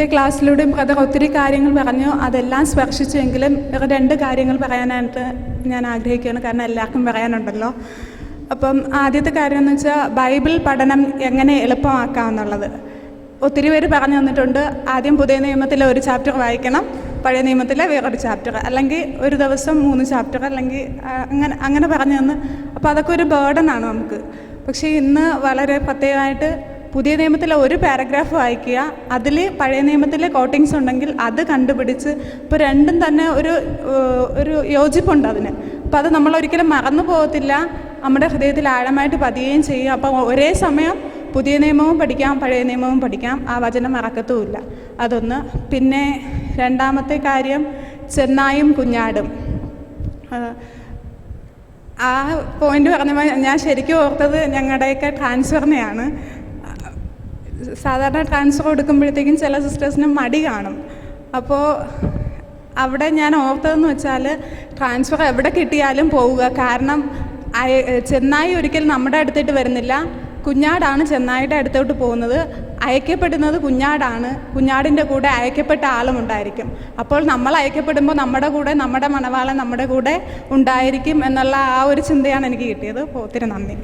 ഇന്നത്തെ ക്ലാസ്സിലൂടെയും ബ്രദർ ഒത്തിരി കാര്യങ്ങൾ പറഞ്ഞു. അതെല്ലാം സ്പർശിച്ചെങ്കിലും വേറെ 2 കാര്യങ്ങൾ പറയാനായിട്ട് ഞാൻ ആഗ്രഹിക്കുകയാണ്, കാരണം എല്ലാവർക്കും പറയാനുണ്ടല്ലോ. അപ്പം ആദ്യത്തെ കാര്യം എന്ന് വെച്ചാൽ ബൈബിൾ പഠനം എങ്ങനെ എളുപ്പമാക്കാമെന്നുള്ളത്. ഒത്തിരി പേര് പറഞ്ഞു തന്നിട്ടുണ്ട്. ആദ്യം പുതിയ നിയമത്തിലെ ഒരു ചാപ്റ്റർ വായിക്കണം, പഴയ നിയമത്തിലെ വേറൊരു ചാപ്റ്റർ, അല്ലെങ്കിൽ ഒരു ദിവസം 3 ചാപ്റ്റർ, അല്ലെങ്കിൽ അങ്ങനെ പറഞ്ഞു തന്ന്. അപ്പോൾ അതൊക്കെ ഒരു ബേർഡനാണ് നമുക്ക്. പക്ഷേ ഇന്ന് വളരെ പ്രത്യേകമായിട്ട് പുതിയ നിയമത്തിലെ ഒരു പാരഗ്രാഫ് വായിക്കുക, അതിൽ പഴയ നിയമത്തിലെ കോട്ടിങ്സ് ഉണ്ടെങ്കിൽ അത് കണ്ടുപിടിച്ച്, ഇപ്പോൾ രണ്ടും തന്നെ ഒരു യോജിപ്പുണ്ട് അതിന്. അപ്പോൾ അത് നമ്മളൊരിക്കലും മറന്നു പോകത്തില്ല, നമ്മുടെ ഹൃദയത്തിൽ ആഴമായിട്ട് പതിയുകയും ചെയ്യും. അപ്പോൾ ഒരേ സമയം പുതിയ നിയമവും പഠിക്കാം, പഴയ നിയമവും പഠിക്കാം, ആ വചനം മറക്കത്തുമില്ല. അതൊന്ന്. പിന്നെ രണ്ടാമത്തെ കാര്യം ചെന്നായും കുഞ്ഞാടും. ആ പോയിന്റ് പറഞ്ഞപ്പോൾ ഞാൻ ശരിക്കും ഓർത്തത് ഞങ്ങളുടെയൊക്കെ ട്രാൻസ്ഫറിനെയാണ്. സാധാരണ ട്രാൻസ്ഫർ കൊടുക്കുമ്പോഴത്തേക്കും ചില സിസ്റ്റേഴ്സിന് മടി കാണും. അപ്പോൾ അവിടെ ഞാൻ ഓർത്തതെന്ന് വെച്ചാൽ ട്രാൻസ്ഫർ എവിടെ കിട്ടിയാലും പോവുക. കാരണം ചെന്നായി ഒരിക്കലും നമ്മുടെ അടുത്തേട്ട് വരുന്നില്ല, കുഞ്ഞാടാണ് ചെന്നായിയുടെ അടുത്തോട്ട് പോകുന്നത്. അയക്കപ്പെടുന്നത് കുഞ്ഞാടാണ്, കുഞ്ഞാടിൻ്റെ കൂടെ അയക്കപ്പെട്ട ആളും ഉണ്ടായിരിക്കും. അപ്പോൾ നമ്മൾ അയക്കപ്പെടുമ്പോൾ നമ്മുടെ കൂടെ നമ്മുടെ മണവാളൻ നമ്മുടെ കൂടെ ഉണ്ടായിരിക്കും എന്നുള്ള ആ ഒരു ചിന്തയാണ് എനിക്ക് കിട്ടിയത്. ഒത്തിരി നന്ദി.